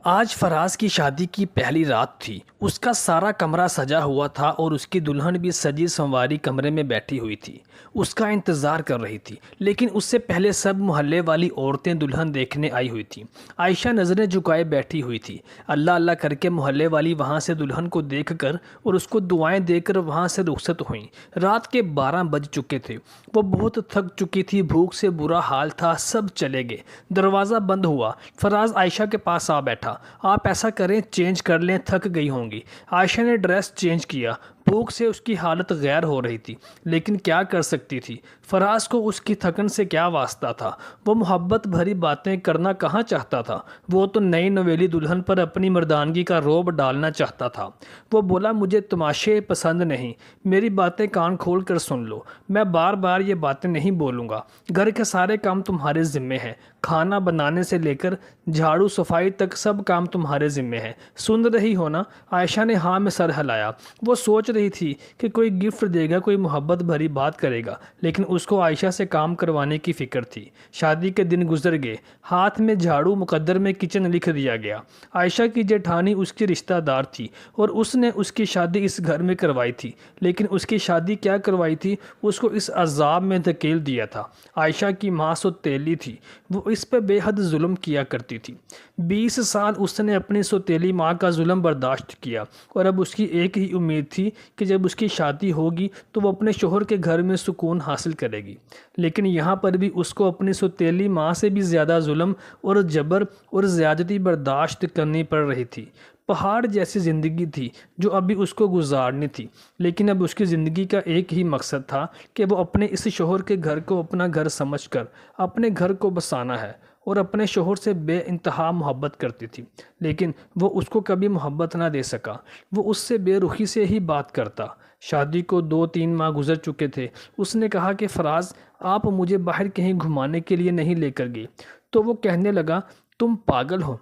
آج فراز کی شادی کی پہلی رات تھی۔ اس کا سارا کمرہ سجا ہوا تھا اور اس کی دلہن بھی سجی سنواری کمرے میں بیٹھی ہوئی تھی، اس کا انتظار کر رہی تھی۔ لیکن اس سے پہلے سب محلے والی عورتیں دلہن دیکھنے آئی ہوئی تھیں۔ عائشہ نظریں جھکائے بیٹھی ہوئی تھی۔ اللہ اللہ کر کے محلے والی وہاں سے دلہن کو دیکھ کر اور اس کو دعائیں دے کر وہاں سے رخصت ہوئیں۔ رات کے 12 بج چکے تھے۔ وہ بہت تھک چکی تھی، بھوک سے برا حال تھا، سب چلے گئے۔ دروازہ بند ہوا۔ فراز عائشہ کے پاس آ بیٹھا۔ آپ ایسا کریں، چینج کر لیں، تھک گئی ہوں گی۔ عائشہ نے ڈریس چینج کیا۔ بھوک سے اس کی حالت غیر ہو رہی تھی، لیکن کیا کر سکتی تھی؟ فراز کو اس کی تھکن سے کیا واسطہ تھا؟ وہ محبت بھری باتیں کرنا کہاں چاہتا تھا؟ وہ تو نئی نویلی دلہن پر اپنی مردانگی کا رعب ڈالنا چاہتا تھا۔ وہ بولا، مجھے تماشے پسند نہیں، میری باتیں کان کھول کر سن لو۔ میں بار بار یہ باتیں نہیں بولوں گا۔ گھر کے سارے کام تمہارے ذمے ہیں، کھانا بنانے سے لے کر جھاڑو صفائی تک سب کام تمہارے ذمے ہیں۔ سن رہی ہو نا؟ عائشہ نے ہاں میں سر ہلایا۔ وہ سوچ رہی تھی کہ کوئی گفٹ دے گا، کوئی محبت بھری بات کرے گا، لیکن اس کو عائشہ سے کام کروانے کی فکر تھی۔ شادی کے دن گزر گئے، ہاتھ میں جھاڑو، مقدر میں کچن لکھ دیا گیا۔ عائشہ کی جیٹھانی اس کی رشتہ دار تھی اور اس نے اس کی شادی اس گھر میں کروائی تھی، لیکن اس کی شادی کیا کروائی تھی، اس کو اس عذاب میں دھکیل دیا تھا۔ عائشہ کی ماں سوتیلی تھی، وہ اس پہ بے حد ظلم کیا کرتی تھی۔ 20 سال اس نے اپنی سوتیلی ماں کا ظلم برداشت کیا، اور اب اس کی ایک ہی امید تھی کہ جب اس کی شادی ہوگی تو وہ اپنے شوہر کے گھر میں سکون حاصل کرے گی۔ لیکن یہاں پر بھی اس کو اپنی سوتیلی ماں سے بھی زیادہ ظلم اور جبر اور زیادتی برداشت کرنی پڑ رہی تھی۔ پہاڑ جیسی زندگی تھی جو ابھی اس کو گزارنی تھی، لیکن اب اس کی زندگی کا ایک ہی مقصد تھا کہ وہ اپنے اس شوہر کے گھر کو اپنا گھر سمجھ کر اپنے گھر کو بسانا ہے، اور اپنے شوہر سے بے انتہا محبت کرتی تھی۔ لیکن وہ اس کو کبھی محبت نہ دے سکا، وہ اس سے بے رخی سے ہی بات کرتا۔ شادی کو 2-3 ماہ گزر چکے تھے۔ اس نے کہا کہ فراز، آپ مجھے باہر کہیں گھمانے کے لیے نہیں لے کر گئی؟ تو وہ کہنے لگا، تم پاگل ہو،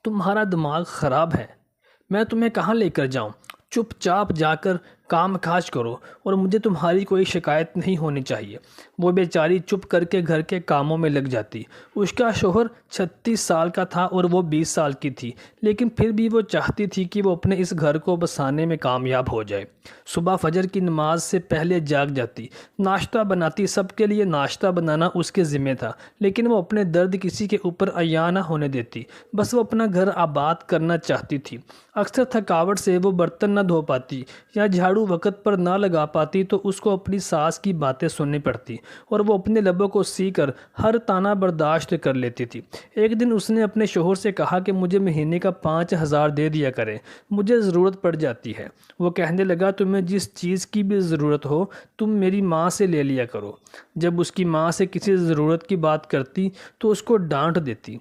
تمہارا دماغ خراب ہے، میں تمہیں کہاں لے کر جاؤں؟ چپ چاپ جا کر کام کاج کرو، اور مجھے تمہاری کوئی شکایت نہیں ہونی چاہیے۔ وہ بیچاری چپ کر کے گھر کے کاموں میں لگ جاتی۔ اس کا شوہر 36 سال کا تھا اور وہ 20 سال کی تھی، لیکن پھر بھی وہ چاہتی تھی کہ وہ اپنے اس گھر کو بسانے میں کامیاب ہو جائے۔ صبح فجر کی نماز سے پہلے جاگ جاتی، ناشتہ بناتی، سب کے لیے ناشتہ بنانا اس کے ذمہ تھا، لیکن وہ اپنے درد کسی کے اوپر عیاں نہ ہونے دیتی، بس وہ اپنا گھر آباد کرنا چاہتی تھی۔ اکثر تھکاوٹ سے وہ برتن نہ دھو پاتی یا جھاڑو وقت پر نہ لگا پاتی تو اس کو اپنی ساس کی باتیں سننی پڑتی، اور وہ اپنے لبوں کو سی کر ہر طعنہ برداشت کر لیتی تھی۔ ایک دن اس نے اپنے شوہر سے کہا کہ مجھے مہینے کا 5000 دے دیا کریں، مجھے ضرورت پڑ جاتی ہے۔ وہ کہنے لگا، تمہیں جس چیز کی بھی ضرورت ہو تم میری ماں سے لے لیا کرو۔ جب اس کی ماں سے کسی ضرورت کی بات کرتی تو اس کو ڈانٹ دیتی۔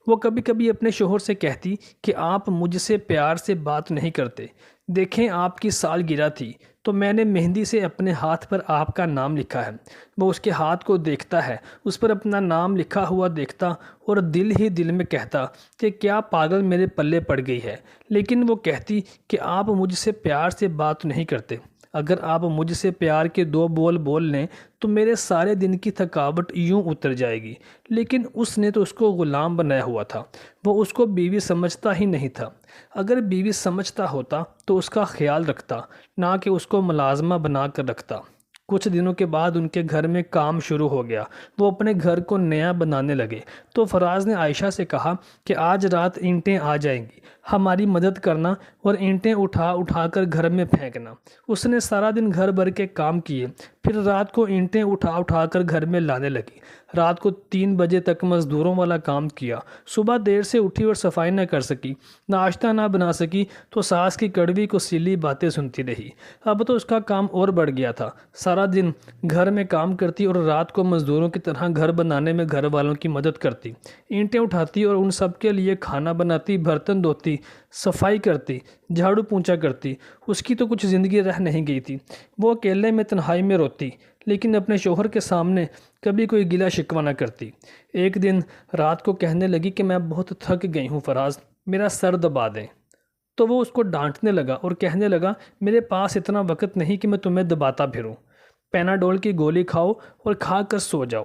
وہ کبھی کبھی اپنے شوہر سے کہتی کہ آپ مجھ سے پیار سے بات نہیں کرتے، دیکھیں آپ کی سالگرہ تھی تو میں نے مہندی سے اپنے ہاتھ پر آپ کا نام لکھا ہے۔ وہ اس کے ہاتھ کو دیکھتا ہے، اس پر اپنا نام لکھا ہوا دیکھتا اور دل ہی دل میں کہتا کہ کیا پاگل میرے پلے پڑ گئی ہے۔ لیکن وہ کہتی کہ آپ مجھ سے پیار سے بات نہیں کرتے، اگر آپ مجھ سے پیار کے 2 بول بول لیں تو میرے سارے دن کی تھکاوٹ یوں اتر جائے گی۔ لیکن اس نے تو اس کو غلام بنایا ہوا تھا، وہ اس کو بیوی سمجھتا ہی نہیں تھا۔ اگر بیوی سمجھتا ہوتا تو اس کا خیال رکھتا، نہ کہ اس کو ملازمہ بنا کر رکھتا۔ کچھ دنوں کے بعد ان کے گھر میں کام شروع ہو گیا، وہ اپنے گھر کو نیا بنانے لگے۔ تو فراز نے عائشہ سے کہا کہ آج رات اینٹیں آ جائیں گی، ہماری مدد کرنا اور اینٹیں اٹھا اٹھا کر گھر میں پھینکنا۔ اس نے سارا دن گھر بھر کے کام کیے، پھر رات کو اینٹیں اٹھا اٹھا کر گھر میں لانے لگی۔ رات کو 3 بجے تک مزدوروں والا کام کیا۔ صبح دیر سے اٹھی اور صفائی نہ کر سکی، ناشتہ نہ بنا سکی تو ساس کی کڑوی کو سیلی باتیں سنتی رہی۔ اب تو اس کا کام اور بڑھ گیا تھا، سارا دن گھر میں کام کرتی اور رات کو مزدوروں کی طرح گھر بنانے میں گھر والوں کی مدد کرتی، اینٹیں اٹھاتی اور ان سب کے لیے کھانا بناتی، برتن دھوتی، صفائی کرتی، جھاڑو پونچھا کرتی۔ اس کی تو کچھ زندگی رہ نہیں گئی تھی۔ وہ اکیلے میں تنہائی میں روتی، لیکن اپنے شوہر کے سامنے کبھی کوئی گلہ شکوہ نہ کرتی۔ ایک دن رات کو کہنے لگی کہ میں بہت تھک گئی ہوں فراز، میرا سر دبا دیں۔ تو وہ اس کو ڈانٹنے لگا اور کہنے لگا، میرے پاس اتنا وقت نہیں کہ میں تمہیں دباتا پھروں، پیناڈول کی گولی کھاؤ اور کھا کر سو جاؤ۔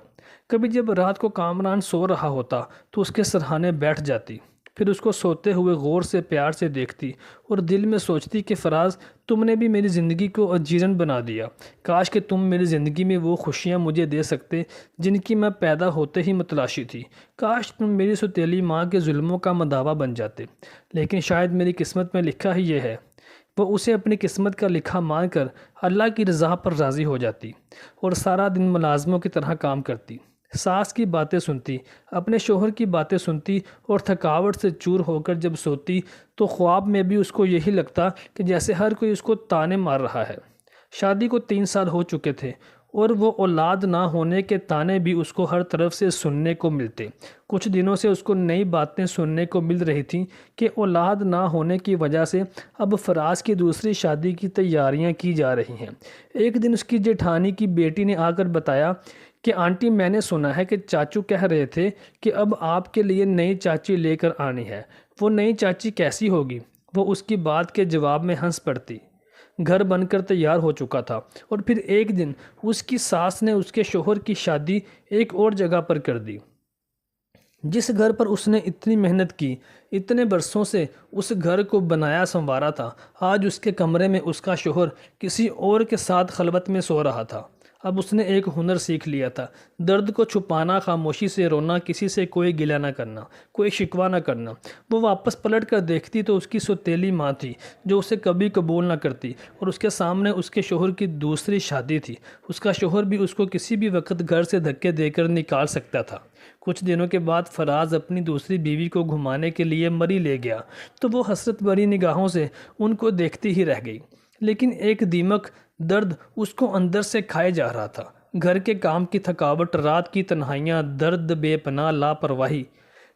کبھی جب رات کو کامران سو رہا ہوتا تو اس کے سرہانے بیٹھ جاتی پھر اس کو سوتے ہوئے غور سے پیار سے دیکھتی اور دل میں سوچتی کہ فراز، تم نے بھی میری زندگی کو اجیرن بنا دیا۔ کاش کہ تم میری زندگی میں وہ خوشیاں مجھے دے سکتے جن کی میں پیدا ہوتے ہی متلاشی تھی۔ کاش تم میری سوتیلی ماں کے ظلموں کا مداوع بن جاتے، لیکن شاید میری قسمت میں لکھا ہی یہ ہے۔ وہ اسے اپنی قسمت کا لکھا مان کر اللہ کی رضا پر راضی ہو جاتی اور سارا دن ملازموں کی طرح کام کرتی، ساس کی باتیں سنتی، اپنے شوہر کی باتیں سنتی اور تھکاوٹ سے چور ہو کر جب سوتی تو خواب میں بھی اس کو یہی لگتا کہ جیسے ہر کوئی اس کو تانے مار رہا ہے۔ شادی کو 3 سال ہو چکے تھے اور وہ اولاد نہ ہونے کے تانے بھی اس کو ہر طرف سے سننے کو ملتے۔ کچھ دنوں سے اس کو نئی باتیں سننے کو مل رہی تھیں کہ اولاد نہ ہونے کی وجہ سے اب فراز کی دوسری شادی کی تیاریاں کی جا رہی ہیں۔ ایک دن اس کی جیٹھانی کی بیٹی نے آ کر بتایا کہ آنٹی، میں نے سنا ہے کہ چاچو کہہ رہے تھے کہ اب آپ کے لیے نئی چاچی لے کر آنی ہے۔ وہ نئی چاچی کیسی ہوگی؟ وہ اس کی بات کے جواب میں ہنس پڑتی۔ گھر بن کر تیار ہو چکا تھا اور پھر ایک دن اس کی ساس نے اس کے شوہر کی شادی ایک اور جگہ پر کر دی۔ جس گھر پر اس نے اتنی محنت کی، اتنے برسوں سے اس گھر کو بنایا سنوارا تھا، آج اس کے کمرے میں اس کا شوہر کسی اور کے ساتھ خلوت میں سو رہا تھا۔ اب اس نے ایک ہنر سیکھ لیا تھا، درد کو چھپانا، خاموشی سے رونا، کسی سے کوئی گلہ نہ کرنا، کوئی شکوہ نہ کرنا۔ وہ واپس پلٹ کر دیکھتی تو اس کی سوتیلی ماں تھی جو اسے کبھی قبول نہ کرتی، اور اس کے سامنے اس کے شوہر کی دوسری شادی تھی۔ اس کا شوہر بھی اس کو کسی بھی وقت گھر سے دھکے دے کر نکال سکتا تھا۔ کچھ دنوں کے بعد فراز اپنی دوسری بیوی کو گھمانے کے لیے مری لے گیا تو وہ حسرت بھری نگاہوں سے ان کو دیکھتی ہی رہ گئی، لیکن ایک دیمک درد اس کو اندر سے کھائے جا رہا تھا۔ گھر کے کام کی تھکاوٹ، رات کی تنہائیاں، درد، بے پناہ لاپرواہی۔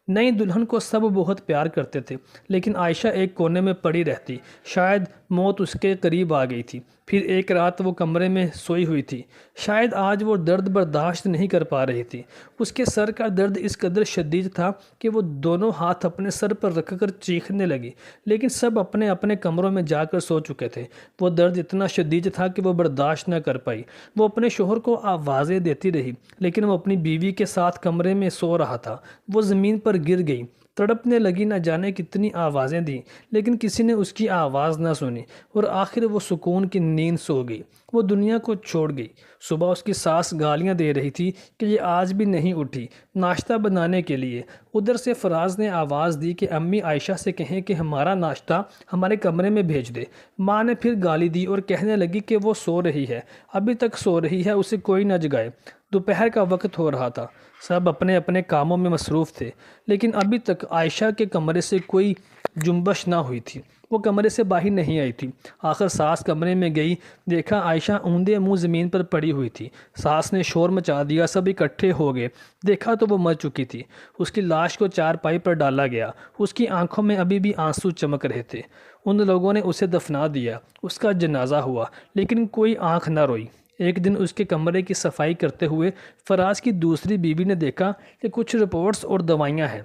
نئی دلہن کو سب بہت پیار کرتے تھے، لیکن عائشہ ایک کونے میں پڑی رہتی، شاید موت اس کے قریب آ گئی تھی۔ پھر ایک رات وہ کمرے میں سوئی ہوئی تھی، شاید آج وہ درد برداشت نہیں کر پا رہی تھی۔ اس کے سر کا درد اس قدر شدید تھا کہ وہ دونوں ہاتھ اپنے سر پر رکھ کر چیخنے لگی، لیکن سب اپنے اپنے کمروں میں جا کر سو چکے تھے۔ وہ درد اتنا شدید تھا کہ وہ برداشت نہ کر پائی۔ وہ اپنے شوہر کو آوازیں دیتی رہی، لیکن وہ اپنی بیوی کے ساتھ کمرے میں سو رہا تھا۔ وہ زمین پر گر گئی، تڑپنے لگی، نہ جانے کتنی آوازیں دیں، لیکن کسی نے اس کی آواز نہ سنی، اور آخر وہ سکون کی نیند سو گئی۔ وہ دنیا کو چھوڑ گئی۔ صبح اس کی ساس گالیاں دے رہی تھی کہ یہ آج بھی نہیں اٹھی ناشتہ بنانے کے لیے۔ ادھر سے فراز نے آواز دی کہ امی عائشہ سے کہیں کہ ہمارا ناشتہ ہمارے کمرے میں بھیج دے۔ ماں نے پھر گالی دی اور کہنے لگی کہ وہ سو رہی ہے، ابھی تک سو رہی ہے، اسے کوئی نہ جگائے۔ دوپہر کا وقت ہو رہا تھا، سب اپنے اپنے کاموں میں مصروف تھے، لیکن ابھی تک عائشہ کے کمرے سے کوئی جنبش نہ ہوئی تھی۔ وہ کمرے سے باہر نہیں آئی تھی۔ آخر ساس کمرے میں گئی، دیکھا عائشہ اوندے منہ زمین پر پڑی ہوئی تھی۔ ساس نے شور مچا دیا، سب اکٹھے ہو گئے، دیکھا تو وہ مر چکی تھی۔ اس کی لاش کو چارپائی پر ڈالا گیا، اس کی آنکھوں میں ابھی بھی آنسو چمک رہے تھے۔ ان لوگوں نے اسے دفنا دیا، اس کا جنازہ ہوا، لیکن کوئی آنکھ نہ روئی۔ ایک دن اس کے کمرے کی صفائی کرتے ہوئے فراز کی دوسری بیوی نے دیکھا کہ کچھ رپورٹس اور دوائیاں ہیں۔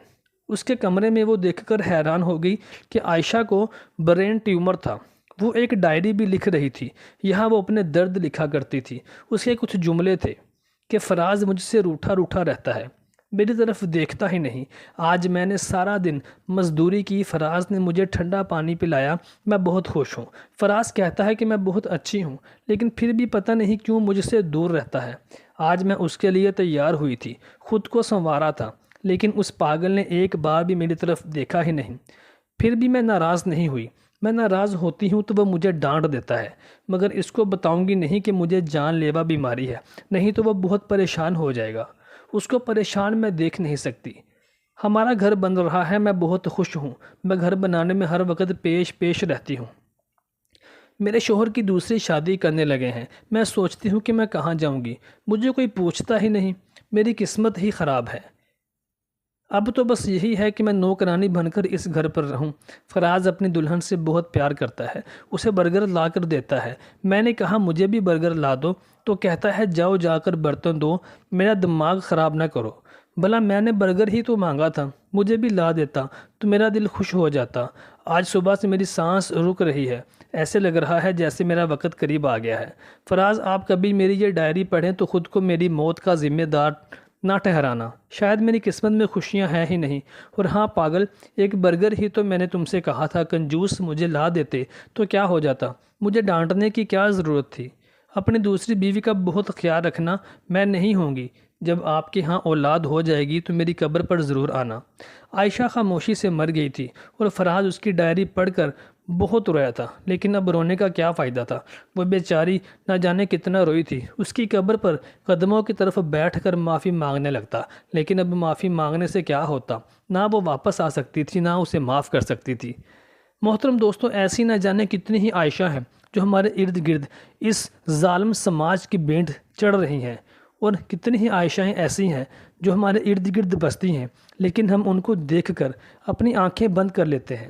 اس کے کمرے میں وہ دیکھ کر حیران ہو گئی کہ عائشہ کو برین ٹیومر تھا۔ وہ ایک ڈائری بھی لکھ رہی تھی، یہاں وہ اپنے درد لکھا کرتی تھی۔ اس کے کچھ جملے تھے کہ فراز مجھ سے روٹھا روٹھا رہتا ہے، میری طرف دیکھتا ہی نہیں۔ آج میں نے سارا دن مزدوری کی، فراز نے مجھے ٹھنڈا پانی پلایا، میں بہت خوش ہوں۔ فراز کہتا ہے کہ میں بہت اچھی ہوں، لیکن پھر بھی پتہ نہیں کیوں مجھ سے دور رہتا ہے۔ آج میں اس کے لیے تیار ہوئی تھی، خود کو سنوارا تھا، لیکن اس پاگل نے ایک بار بھی میری طرف دیکھا ہی نہیں۔ پھر بھی میں ناراض نہیں ہوئی۔ میں ناراض ہوتی ہوں تو وہ مجھے ڈانٹ دیتا ہے، مگر اس کو بتاؤں گی نہیں کہ مجھے جان لیوا بیماری ہے، نہیں تو وہ بہت پریشان ہو جائے گا۔ اس کو پریشان میں دیکھ نہیں سکتی۔ ہمارا گھر بن رہا ہے، میں بہت خوش ہوں، میں گھر بنانے میں ہر وقت پیش رہتی ہوں۔ میرے شوہر کی دوسری شادی کرنے لگے ہیں، میں سوچتی ہوں کہ میں کہاں جاؤں گی، مجھے کوئی پوچھتا ہی نہیں، میری قسمت ہی خراب ہے۔ اب تو بس یہی ہے کہ میں نوکرانی بن کر اس گھر پر رہوں۔ فراز اپنی دلہن سے بہت پیار کرتا ہے، اسے برگر لا کر دیتا ہے۔ میں نے کہا مجھے بھی برگر لا دو تو کہتا ہے جاؤ جا کر برتن دو، میرا دماغ خراب نہ کرو۔ بھلا میں نے برگر ہی تو مانگا تھا، مجھے بھی لا دیتا تو میرا دل خوش ہو جاتا۔ آج صبح سے میری سانس رک رہی ہے، ایسے لگ رہا ہے جیسے میرا وقت قریب آ گیا ہے۔ فراز آپ کبھی میری یہ ڈائری پڑھیں تو خود کو میری موت کا ذمہ دار نہ ٹھہرانا۔ شاید میری قسمت میں خوشیاں ہیں ہی نہیں۔ اور ہاں پاگل، ایک برگر ہی تو میں نے تم سے کہا تھا، کنجوس، مجھے لا دیتے تو کیا ہو جاتا؟ مجھے ڈانٹنے کی کیا ضرورت تھی؟ اپنی دوسری بیوی کا بہت خیال رکھنا، میں نہیں ہوں گی۔ جب آپ کے ہاں اولاد ہو جائے گی تو میری قبر پر ضرور آنا۔ عائشہ خاموشی سے مر گئی تھی اور فراز اس کی ڈائری پڑھ کر بہت رویا تھا، لیکن اب رونے کا کیا فائدہ تھا؟ وہ بیچاری نہ جانے کتنا روئی تھی۔ اس کی قبر پر قدموں کی طرف بیٹھ کر معافی مانگنے لگتا، لیکن اب معافی مانگنے سے کیا ہوتا؟ نہ وہ واپس آ سکتی تھی، نہ اسے معاف کر سکتی تھی۔ محترم دوستوں، ایسی نہ جانے کتنی ہی عائشہ ہیں جو ہمارے ارد گرد اس ظالم سماج کی بینٹ چڑھ رہی ہیں، اور کتنی ہی عائشہیں ایسی ہیں جو ہمارے ارد گرد بستی ہیں، لیکن ہم ان کو دیکھ کر اپنی آنکھیں بند کر لیتے ہیں۔